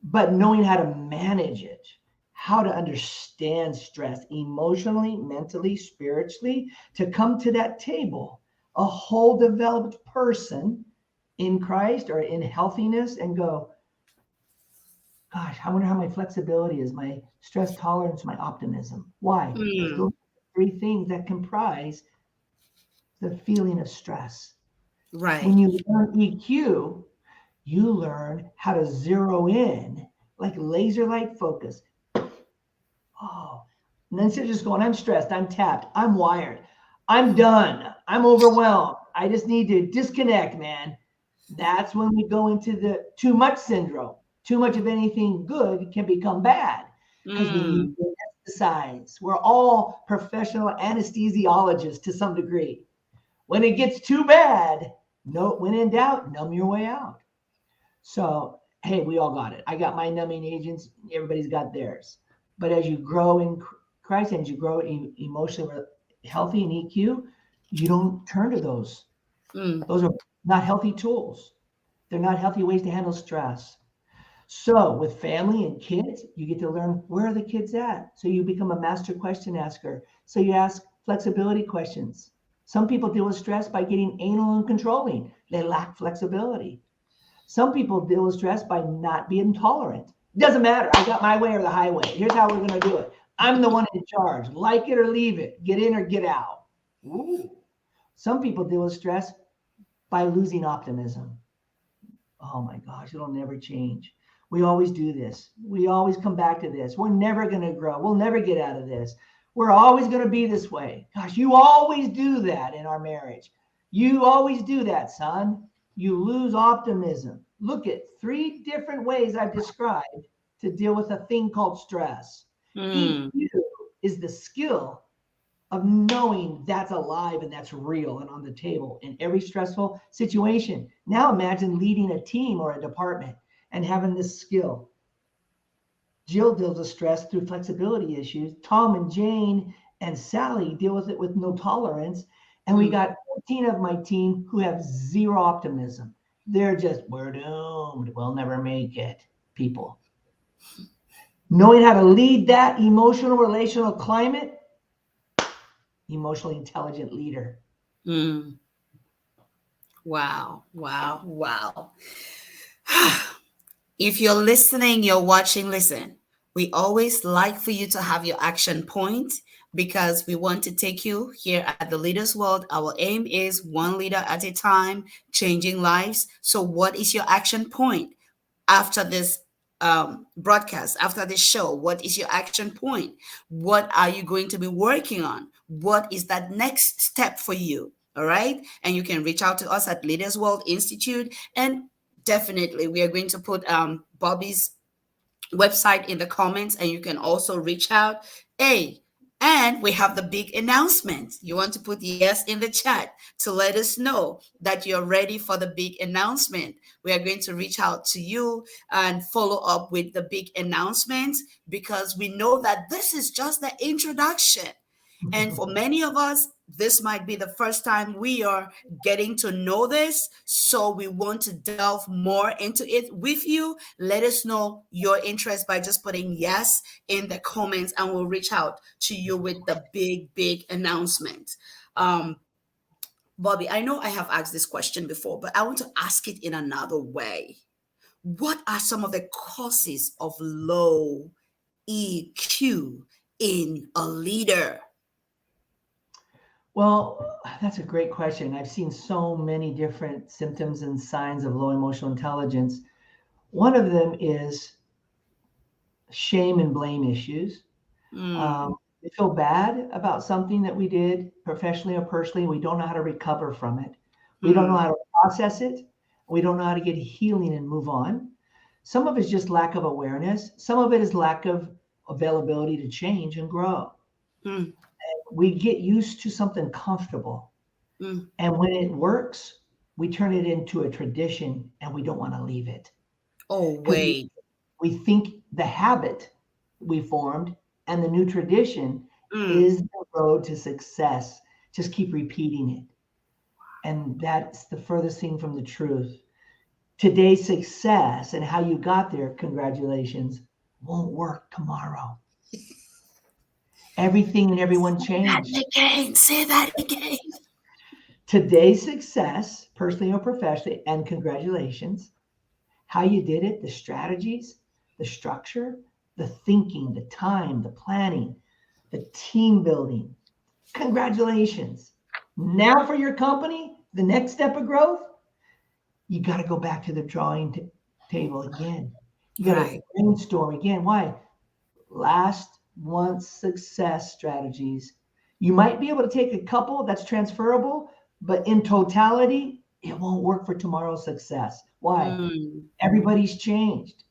but knowing how to manage it, how to understand stress emotionally, mentally, spiritually, to come to that table, a whole developed person in Christ or in healthiness, and go, gosh, I wonder how my flexibility is, my stress tolerance, my optimism. Why? Because those are 3 things that comprise the feeling of stress. Right. When you learn EQ, You learn how to zero in, like laser light focus. Oh, and then instead of just going, I'm stressed, I'm tapped, I'm wired, I'm done, I'm overwhelmed, I just need to disconnect, man. That's when we go into the too much syndrome. Too much of anything good can become bad because we need to exercise. We're all professional anesthesiologists to some degree. When it gets too bad, when in doubt, numb your way out. So, hey, we all got it. I got my numbing agents. Everybody's got theirs. But as you grow in Christ and you grow emotionally healthy in EQ, you don't turn to those. Those are not healthy tools. They're not healthy ways to handle stress. So with family and kids, you get to learn where are the kids at. So you become a master question asker. So you ask flexibility questions. Some people deal with stress by getting anal and controlling. They lack flexibility. Some people deal with stress by not being tolerant. Doesn't matter. I got my way or the highway. Here's how we're going to do it. I'm the one in charge. Like it or leave it. Get in or get out. Ooh. Some people deal with stress by losing optimism. Oh my gosh, it'll never change. We always do this. We always come back to this. We're never going to grow. We'll never get out of this. We're always going to be this way. Gosh, you always do that in our marriage. You always do that, son. You lose optimism. Look at 3 different ways I've described to deal with a thing called stress. EQ is the skill of knowing that's alive and that's real and on the table in every stressful situation. Now imagine leading a team or a department and having this skill. Jill deals with stress through flexibility issues. Tom and Jane and Sally deal with it with no tolerance. And we got 14 of my team who have zero optimism. They're just, we're doomed. We'll never make it, people. Knowing how to lead that emotional, relational climate, emotionally intelligent leader. Wow. If you're listening, you're watching, listen. We always like for you to have your action point because we want to take you here at the Leaders World. Our aim is one leader at a time, changing lives. So what is your action point after this broadcast, after this show? What is your action point? What are you going to be working on? What is that next step for you? All right. And you can reach out to us at Leaders World Institute. And definitely we are going to put Bobby's website in the comments, and you can also reach out. And we have the big announcement. You want to put yes in the chat to let us know that you're ready for the big announcement. We are going to reach out to you and follow up with the big announcement because we know that this is just the introduction. And for many of us, this might be the first time we are getting to know this. So we want to delve more into it with you. Let us know your interest by just putting yes in the comments, and we'll reach out to you with the big announcement. Bobby, I know I have asked this question before, but I want to ask it in another way. What are some of the causes of low EQ in a leader? Well, that's a great question. I've seen so many different symptoms and signs of low emotional intelligence. One of them is shame and blame issues. We feel bad about something that we did professionally or personally. We don't know how to recover from it. We don't know how to process it. We don't know how to get healing and move on. Some of it is just lack of awareness. Some of it is lack of availability to change and grow. We get used to something comfortable. And when it works, we turn it into a tradition and we don't want to leave it. Oh, wait. We think the habit we formed and the new tradition is the road to success. Just keep repeating it. And that's the furthest thing from the truth. Today's success and how you got there, congratulations, won't work tomorrow. Everything and everyone changed. Say that again. Today's success, personally or professionally, and congratulations, how you did it, the strategies, the structure, the thinking, the time, the planning, the team building. Congratulations. Now for your company, the next step of growth, You got to go back to the drawing table again. You got to Right. brainstorm again. Why? Last once success strategies. You might be able to take a couple that's transferable, but in totality, it won't work for tomorrow's success. Why? Mm. Everybody's changed.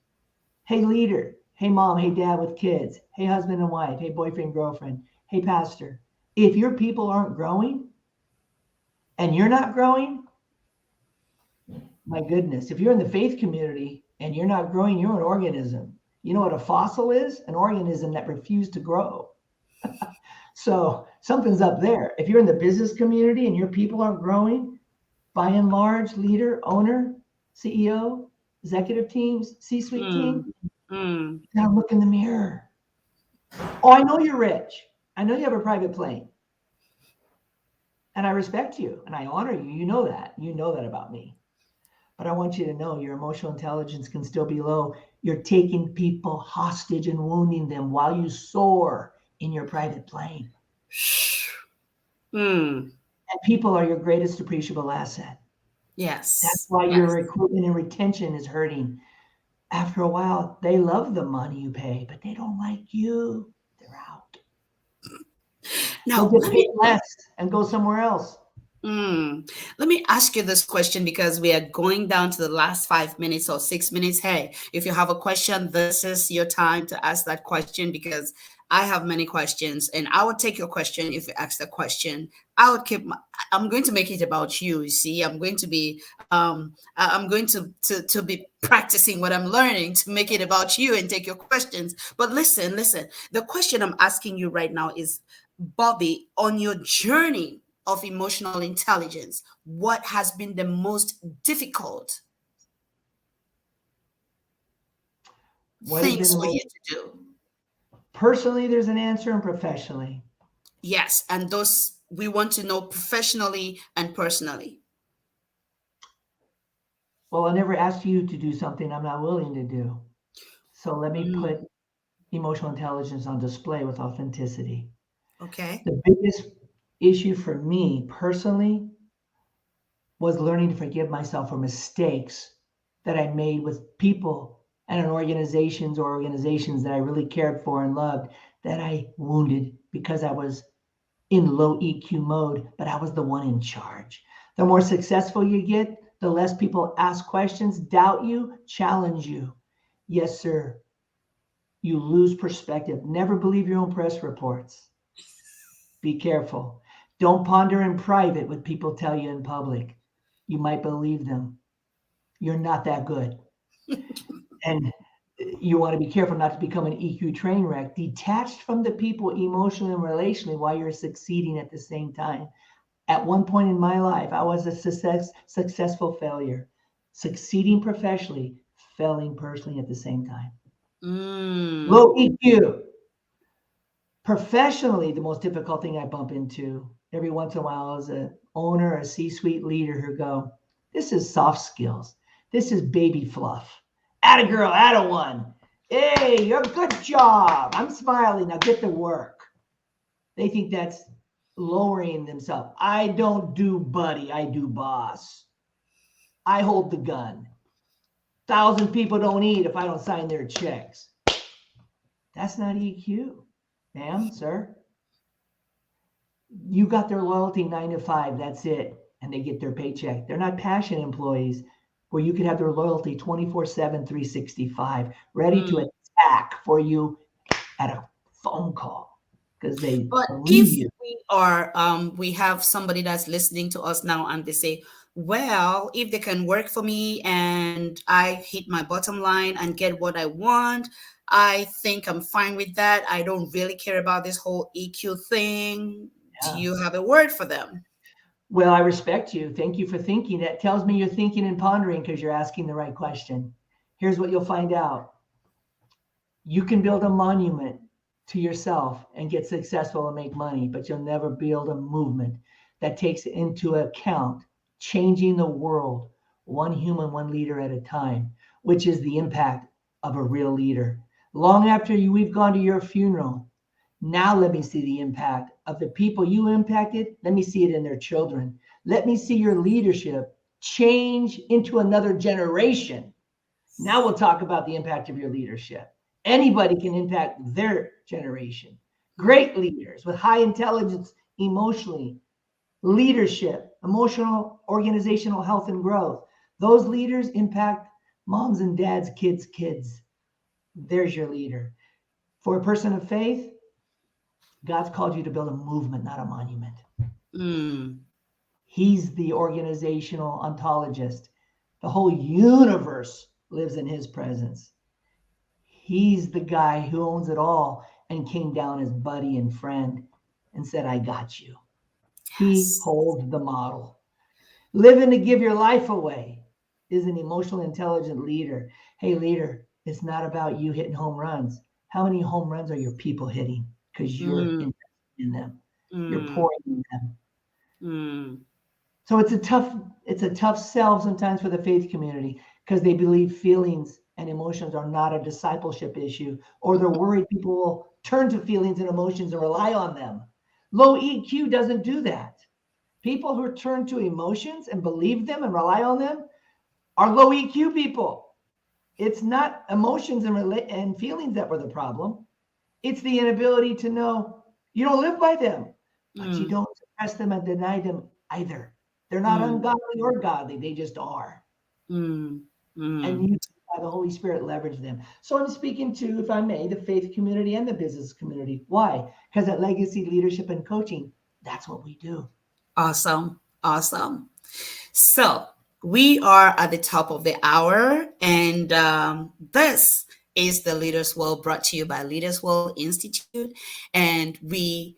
Hey, leader. Hey, mom. Hey, dad with kids. Hey, husband and wife. Hey, boyfriend, girlfriend. Hey, pastor. If your people aren't growing and you're not growing, my goodness, if you're in the faith community and you're not growing, you're an organism. You know what a fossil is? An organism that refused to grow. So something's up there. If you're in the business community and your people aren't growing, by and large, leader, owner, CEO, executive teams, C-suite team, Mm. you gotta look in the mirror. Oh, I know you're rich. I know you have a private plane. And I respect you and I honor you. You know that. You know that about me. But I want you to know your emotional intelligence can still be low. You're taking people hostage and wounding them while you soar in your private plane. Mm. And people are your greatest appreciable asset. Yes. That's why your recruitment and retention is hurting. After a while, they love the money you pay, but they don't like you. They're out. Now, They'll get paid less and go somewhere else. Let me ask you this question because we are going down to the last 5 minutes or 6 minutes. Hey, if you have a question, this is your time to ask that question because I have many questions and I would take your question if you ask the question. I'm going to make it about you. You see, I'm going to be I'm going to be practicing what I'm learning to make it about you and take your questions. But listen, the question I'm asking you right now is, Bobby, on your journey of emotional intelligence, what has been the most difficult What has been things the for you most to do? personally? There's an answer, and professionally. Yes, and those we want to know professionally and personally. Well, I never asked you to do something I'm not willing to do. So let me put emotional intelligence on display with authenticity. Okay. The biggest issue for me personally was learning to forgive myself for mistakes that I made with people and in organizations that I really cared for and loved that I wounded because I was in low EQ mode, but I was the one in charge. The more successful you get, the less people ask questions, doubt you, challenge you. Yes, sir. You lose perspective. Never believe your own press reports. Be careful. Don't ponder in private what people tell you in public. You might believe them. You're not that good. And you want to be careful not to become an EQ train wreck, detached from the people emotionally and relationally while you're succeeding at the same time. At one point in my life, I was a successful failure, succeeding professionally, failing personally at the same time. Low EQ. Professionally, the most difficult thing I bump into every once in a while is an owner or a C-suite leader who go, this is soft skills. This is baby fluff. Atta girl, atta one. Hey, you're a good job. I'm smiling. Now get to work. They think that's lowering themselves. I don't do buddy. I do boss. I hold the gun. 1,000 people don't eat if I don't sign their checks. That's not EQ, ma'am, sir. You got their loyalty 9 to 5. That's it. And they get their paycheck. They're not passion employees where you could have their loyalty 24/7, 365, ready to attack for you at a phone call because they But believe if you. we have somebody that's listening to us now and they say, well, if they can work for me and I hit my bottom line and get what I want, I think I'm fine with that. I don't really care about this whole EQ thing. Yeah. Do you have a word for them? Well, I respect you. Thank you for thinking. That tells me you're thinking and pondering because you're asking the right question. Here's what you'll find out. You can build a monument to yourself and get successful and make money, but you'll never build a movement that takes into account changing the world one human, one leader at a time, which is the impact of a real leader. Long after we've gone to your funeral, now let me see the impact of the people you impacted. Let me see it in their children. Let me see your leadership change into another generation. Now we'll talk about the impact of your leadership. Anybody can impact their generation. Great leaders with high intelligence, emotionally, leadership, emotional, organizational health and growth. Those leaders impact moms and dads, kids. There's your leader. For a person of faith, God's called you to build a movement, not a monument. He's the organizational ontologist. The whole universe lives in his presence. He's the guy who owns it all and came down as buddy and friend and said, I got you. He holds the model. Living to give your life away is an emotionally intelligent leader. Hey, leader, it's not about you hitting home runs. How many home runs are your people hitting? Because you're investing in them. You're pouring in them. So it's a tough sell sometimes for the faith community because they believe feelings and emotions are not a discipleship issue, or they're worried people will turn to feelings and emotions and rely on them. Low EQ doesn't do that. People who turn to emotions and believe them and rely on them are low EQ people. It's not emotions and feelings that were the problem. It's the inability to know you don't live by them, but you don't suppress them and deny them either. They're not ungodly or godly. They just are. And you, by the Holy Spirit, leverage them. So I'm speaking to, if I may, the faith community and the business community. Why? Because at Legacy Leadership and Coaching, that's what we do. Awesome. So we are at the top of the hour, and this is the Leaders World, brought to you by Leaders World Institute, and we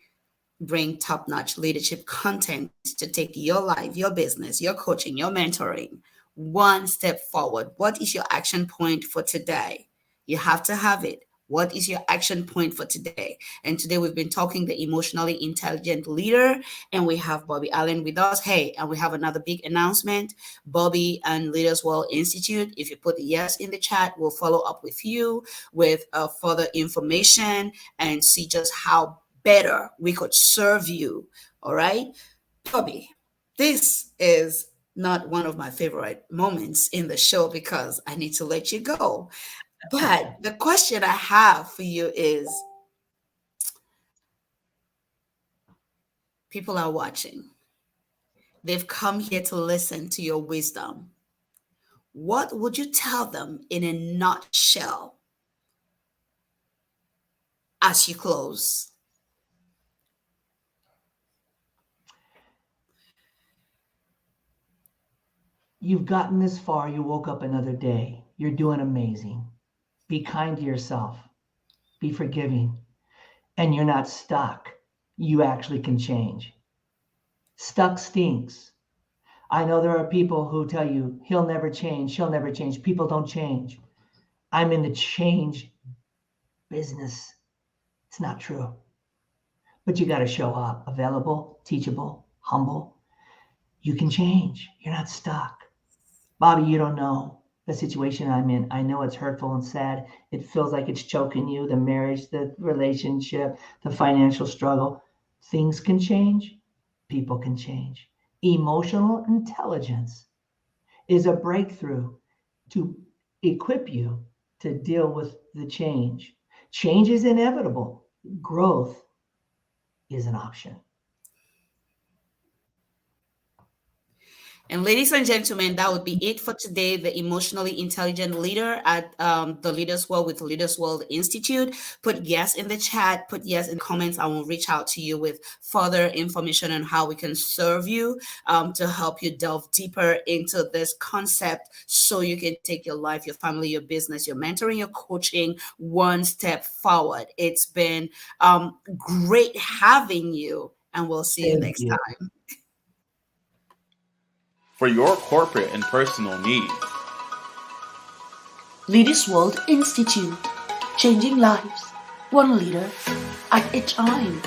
bring top-notch leadership content to take your life, your business, your coaching, your mentoring one step forward. What is your action point for today? You have to have it. What is your action point for today? And today we've been talking the emotionally intelligent leader, and we have Bobby Allen with us. Hey, and we have another big announcement. Bobby and Leaders World Institute, if you put a yes in the chat, we'll follow up with you with further information and see just how better we could serve you. All right, Bobby, this is not one of my favorite moments in the show because I need to let you go. But the question I have for you is, people are watching. They've come here to listen to your wisdom. What would you tell them in a nutshell as you close? You've gotten this far. You woke up another day. You're doing amazing. Be kind to yourself. Be forgiving. And you're not stuck. You actually can change. Stuck stinks. I know there are people who tell you, he'll never change, she'll never change. People don't change. I'm in the change business. It's not true. But you got to show up, available, teachable, humble. You can change. You're not stuck. Bobby, you don't know the situation I'm in. I know it's hurtful and sad. It feels like it's choking you, the marriage, the relationship, the financial struggle. Things can change. People can change. Emotional intelligence is a breakthrough to equip you to deal with the change. Change is inevitable. Growth is an option. And ladies and gentlemen, that would be it for today. The emotionally intelligent leader at the Leaders World with Leaders World Institute. Put yes in the chat, put yes in the comments. I will reach out to you with further information on how we can serve you to help you delve deeper into this concept so you can take your life, your family, your business, your mentoring, your coaching one step forward. It's been great having you, and we'll see you next time. For your corporate and personal needs. Leaders World Institute, changing lives, one leader at a time.